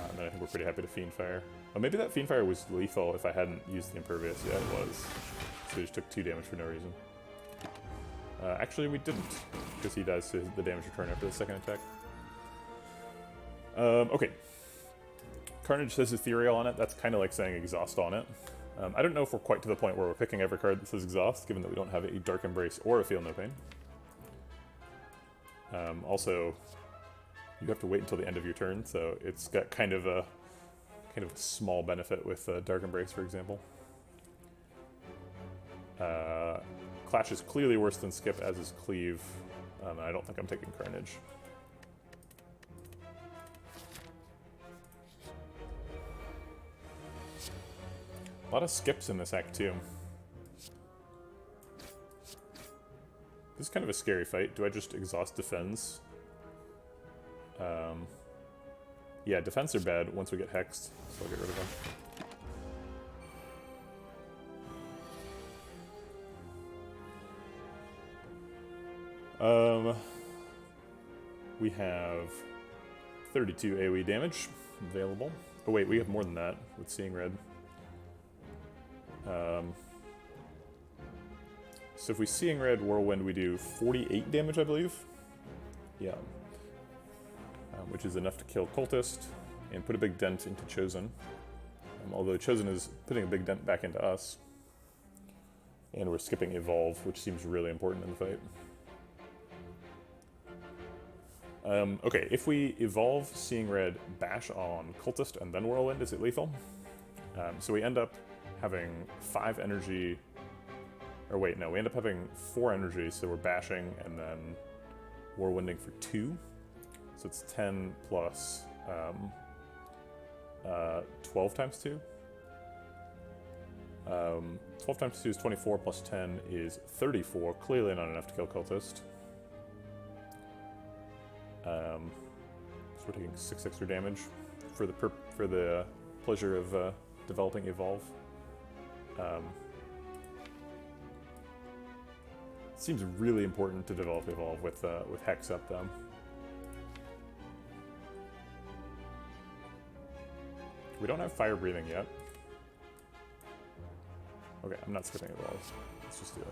And then I think we're pretty happy to Fiend Fire. Oh, maybe that Fiend Fire was lethal if I hadn't used the Impervious. Yeah, it was. So we just took 2 damage for no reason. Actually, we didn't, because he does the damage return after the second attack. Okay. Carnage says Ethereal on it. That's kind of like saying Exhaust on it. I don't know if we're quite to the point where we're picking every card that says Exhaust, given that we don't have a Dark Embrace or a Feel No Pain. Also, you have to wait until the end of your turn, so it's got kind of a small benefit with Dark Embrace, for example. Clash is clearly worse than Skip, as is Cleave. I don't think I'm taking Carnage. A lot of skips in this act, too. This is kind of a scary fight. Do I just Exhaust Defense? Yeah, defense are bad once we get hexed, so I'll get rid of them. We have 32 AoE damage available. Oh wait, we have more than that with Seeing Red. So if we Seeing Red Whirlwind, we do 48 damage, I believe. Yeah. Which is enough to kill Cultist and put a big dent into Chosen. Although Chosen is putting a big dent back into us. And we're skipping Evolve, which seems really important in the fight. Okay, if we Evolve Seeing Red, Bash on Cultist, and then Whirlwind, is it lethal? So we end up having 5 energy... Or wait, no, we end up having 4 energy, so we're bashing and then Whirlwinding for 2. So it's 10 plus 12 times 2. 12 times 2 is 24, plus 10 is 34. Clearly not enough to kill Cultist. So we're taking 6 extra damage for the pleasure of developing Evolve. Seems really important to develop Evolve with Hex up, though. We don't have Fire Breathing yet. Okay, I'm not skipping Evolve. Let's just do it.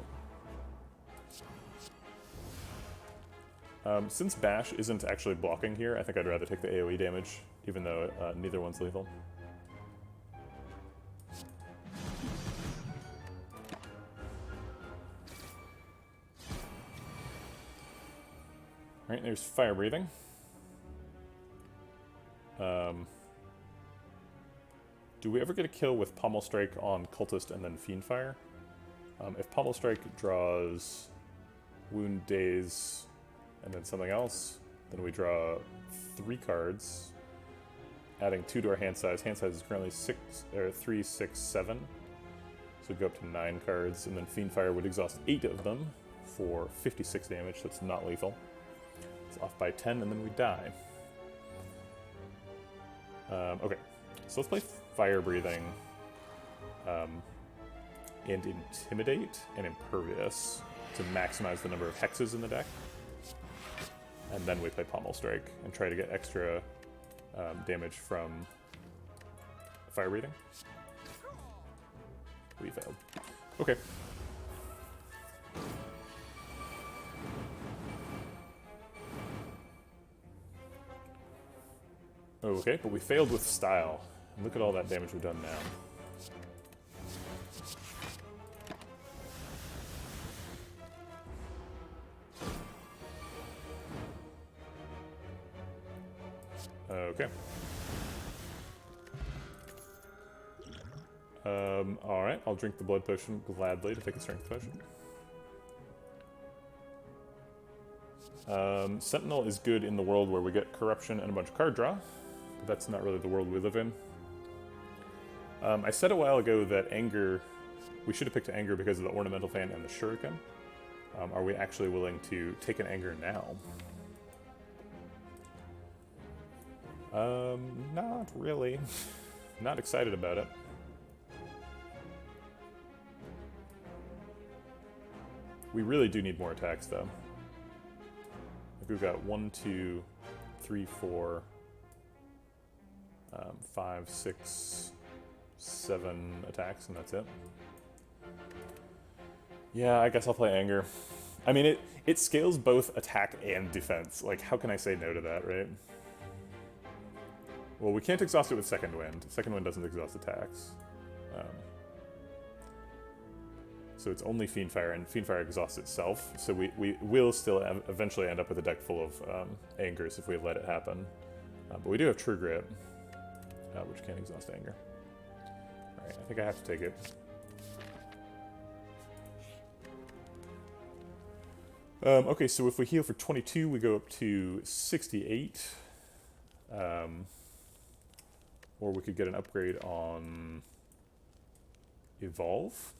Since Bash isn't actually blocking here, I think I'd rather take the AoE damage, even though neither one's lethal. Alright, there's Fire Breathing. Do we ever get a kill with Pommel Strike on Cultist and then Fiend Fire? If Pommel Strike draws Wound, Daze, and then something else, then we draw 3 cards, adding 2 to our hand size. Hand size is currently 3, 6, 7. So we go up to 9 cards, and then Fiend Fire would exhaust 8 of them for 56 damage, so it's not lethal. It's off by 10, and then we die. Okay, so let's play Fire Breathing, and Intimidate and Impervious to maximize the number of hexes in the deck. And then we play Pommel Strike and try to get extra damage from Fire Breathing. We failed. Okay. Okay, but we failed with Style. Look at all that damage we've done now. Okay. Alright, I'll drink the blood potion gladly to take a strength potion. Sentinel is good in the world where we get corruption and a bunch of card draw, but that's not really the world we live in. I said a while ago that Anger, we should have picked Anger because of the Ornamental Fan and the Shuriken. Are we actually willing to take an Anger now? Not really. Not excited about it. We really do need more attacks, though. Like we've got 1, 2, 3, 4, 5, 6, 7 attacks, and that's it. Yeah, I guess I'll play Anger. I mean, it scales both attack and defense. Like, how can I say no to that, right? Well, we can't exhaust it with Second Wind. Second Wind doesn't exhaust attacks. So it's only Fiend Fire, and Fiend Fire exhausts itself. So we will still eventually end up with a deck full of Angers if we let it happen. But we do have True Grit, which can exhaust Anger. Alright, I think I have to take it. Okay, so if we heal for 22, we go up to 68. Or we could get an upgrade on Evolve.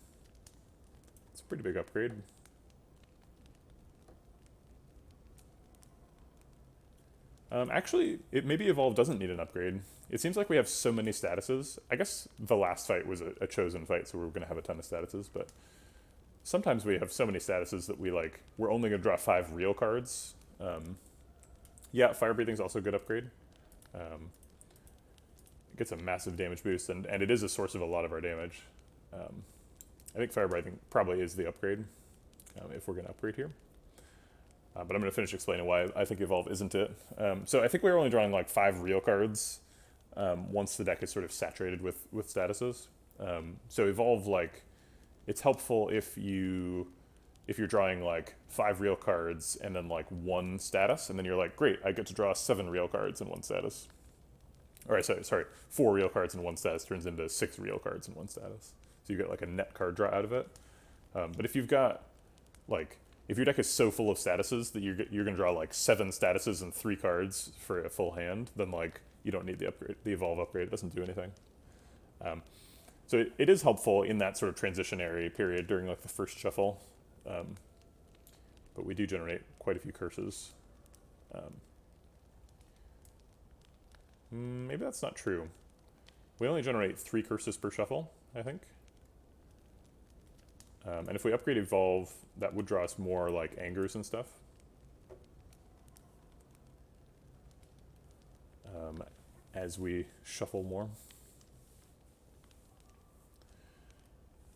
It's a pretty big upgrade. Actually, maybe Evolve doesn't need an upgrade. It seems like we have so many statuses. I guess the last fight was a chosen fight, so we're going to have a ton of statuses, but sometimes we have so many statuses that we're only going to draw 5 real cards. Yeah, Fire Breathing is also a good upgrade. It gets a massive damage boost, and it is a source of a lot of our damage. I think Fire Breathing probably is the upgrade, if we're going to upgrade here. But I'm going to finish explaining why I think Evolve isn't it. So I think we're only drawing like 5 real cards once the deck is sort of saturated with statuses. So Evolve, like, it's helpful if you're drawing like 5 real cards and then like 1 status, and then you're like, great, I get to draw 7 real cards in 1 status. All right, sorry, 4 real cards in 1 status turns into 6 real cards in 1 status. So you get like a net card draw out of it. But if you've got like, if your deck is so full of statuses that you're gonna draw like 7 statuses and 3 cards for a full hand, then like you don't need the upgrade, the Evolve upgrade. It doesn't do anything. So it is helpful in that sort of transitionary period during like the first shuffle. But we do generate quite a few curses. Maybe that's not true. We only generate 3 curses per shuffle, I think. And if we upgrade Evolve, that would draw us more like Angers and stuff. As we shuffle more.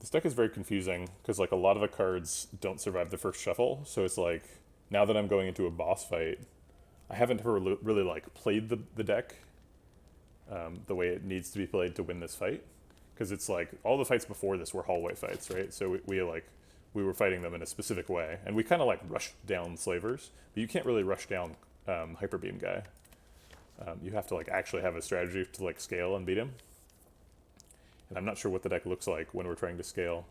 This deck is very confusing because like a lot of the cards don't survive the first shuffle, so it's like now that I'm going into a boss fight, I haven't really like played the deck the way it needs to be played to win this fight, because it's like all the fights before this were hallway fights, right? So we were fighting them in a specific way, and we kind of like rushed down Slavers, but you can't really rush down Hyper Beam guy. You have to like actually have a strategy to like scale and beat him. And I'm not sure what the deck looks like when we're trying to scale,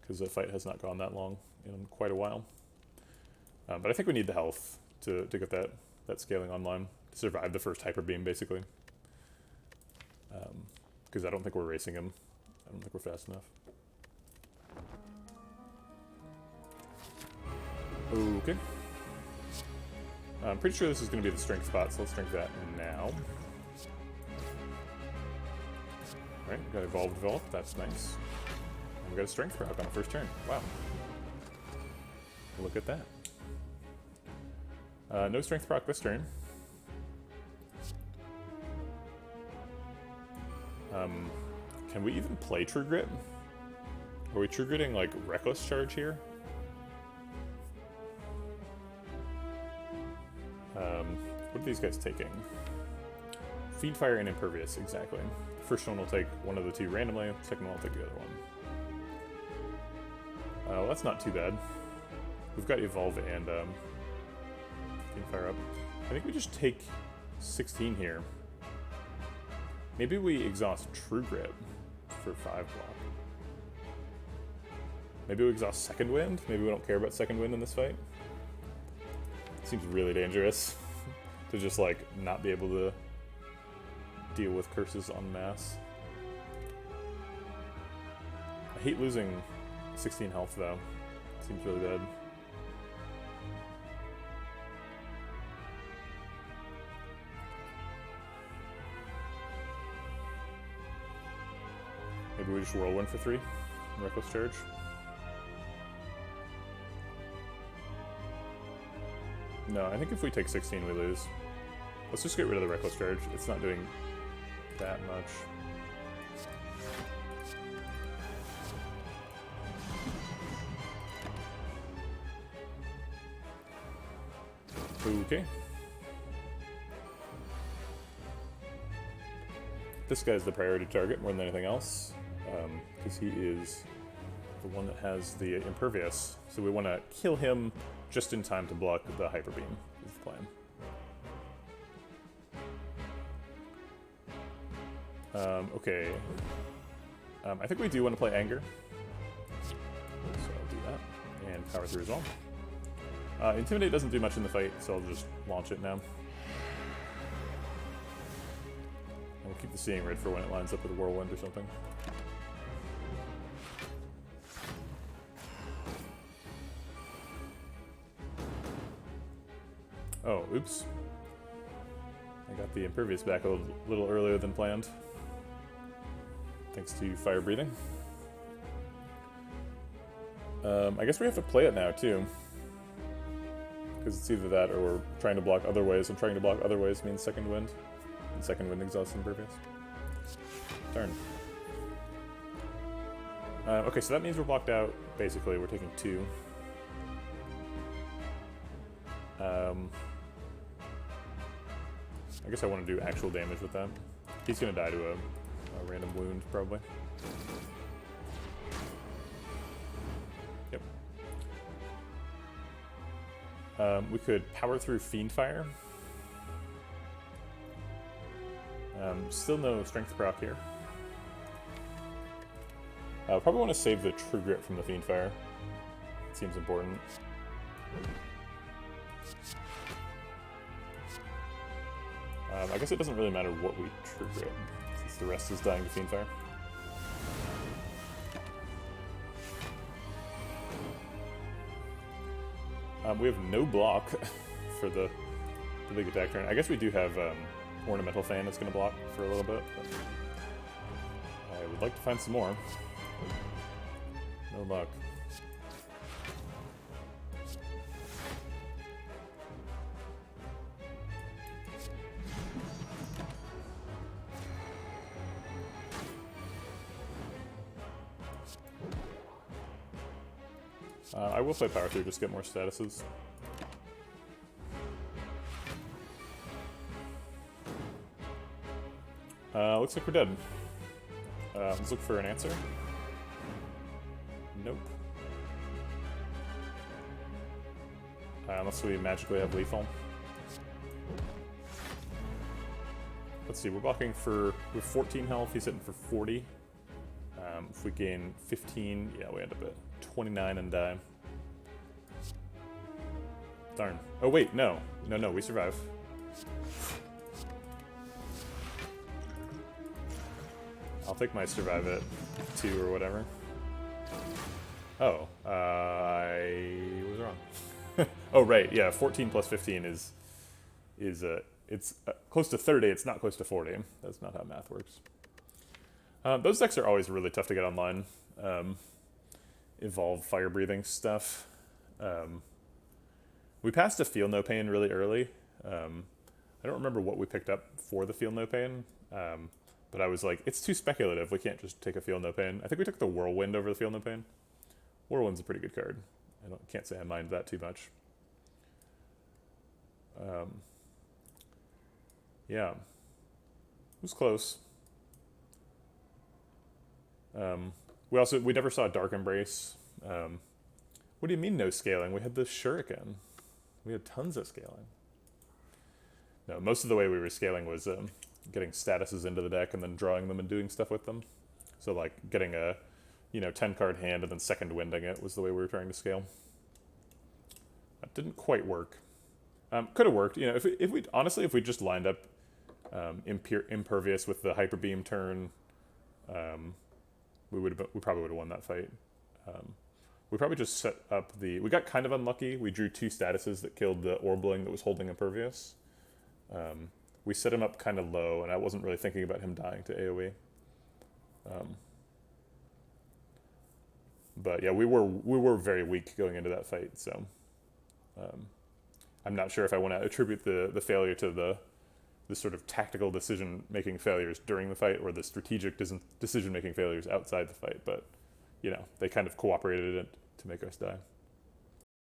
because the fight has not gone that long in quite a while. But I think we need the health to get that scaling online, to survive the first Hyper Beam, basically. Because I don't think we're racing him. I don't think we're fast enough. Okay. I'm pretty sure this is going to be the strength spot, so let's drink that now. Alright, got Evolve, that's nice. And we got a strength proc on the first turn. Wow. Look at that. No strength proc this turn. Can we even play True Grit? Are we True Gritting like Reckless Charge here? What are these guys taking? Feed Fire and Impervious, exactly. The first one will take one of the two randomly, the second one will take the other one. Well, that's not too bad. We've got Evolve and Feed Fire up. I think we just take 16 here. Maybe we exhaust True Grit for 5 block. Maybe we exhaust Second Wind? Maybe we don't care about Second Wind in this fight? Seems really dangerous to just like not be able to deal with curses en masse. I hate losing 16 health though. Seems really bad. Maybe we just Whirlwind for 3. Reckless Charge. No, I think if we take 16 we lose. Let's just get rid of the Reckless Charge. It's not doing that much. Okay. This guy's the priority target more than anything else, because he is the one that has the Impervious. So we want to kill him just in time to block the Hyper Beam, is the plan. Okay. I think we do want to play Anger. So I'll do that. And Power Through as well. Intimidate doesn't do much in the fight, so I'll just launch it now. And we'll keep the Seeing Red for when it lines up with a Whirlwind or something. Oh, oops. I got the Impervious back a little earlier than planned. Thanks to Fire Breathing. I guess we have to play it now, too. Because it's either that or we're trying to block other ways, and trying to block other ways means Second Wind. And Second Wind exhausts Impervious. Darn. Okay, so that means we're blocked out. Basically, we're taking 2. I guess I want to do actual damage with that. He's going to die to a random wound, probably. Yep. We could Power Through Fiendfire. Still no Strength proc here. Probably want to save the True Grit from the Fiendfire. It seems important. I guess it doesn't really matter what we True Grit, since the rest is dying to Fiendfire. We have no block for the big attack turn. I guess we do have Ornamental Fan that's going to block for a little bit, but I would like to find some more. No luck. I will play power through, just get more statuses. Looks like we're dead. Let's look for an answer. Nope. Unless we magically have lethal. Let's see, we're blocking for, with 14 health, he's hitting for 40. If we gain 15, yeah, we end up at 29 and die. Darn. Oh wait, no. No, we survive. I'll take my survive at 2 or whatever. Oh, I was wrong. Oh right, yeah, 14 plus 15 is it's close to 30, it's not close to 40. That's not how math works. Those decks are always really tough to get online. Evolve fire breathing stuff. We passed a Feel No Pain really early. I don't remember what we picked up for the Feel No Pain, but I was like, it's too speculative. We can't just take a Feel No Pain. I think we took the Whirlwind over the Feel No Pain. Whirlwind's a pretty good card. Can't say I mind that too much. Yeah, it was close. We never saw Dark Embrace. What do you mean no scaling? We had the Shuriken. We had tons of scaling. No, most of the way we were scaling was getting statuses into the deck and then drawing them and doing stuff with them. So like getting a 10 card hand and then second winding it was the way we were trying to scale. That didn't quite work. Could have worked. If we just lined up Impervious with the Hyper Beam turn, we probably would have won that fight. We probably just set up we got kind of unlucky. We drew 2 statuses that killed the Orbling that was holding Impervious. We set him up kind of low, and I wasn't really thinking about him dying to AoE. But yeah, we were very weak going into that fight, so I'm not sure if I want to attribute the failure to the sort of tactical decision-making failures during the fight or the strategic decision-making failures outside the fight, but they kind of cooperated to make us die.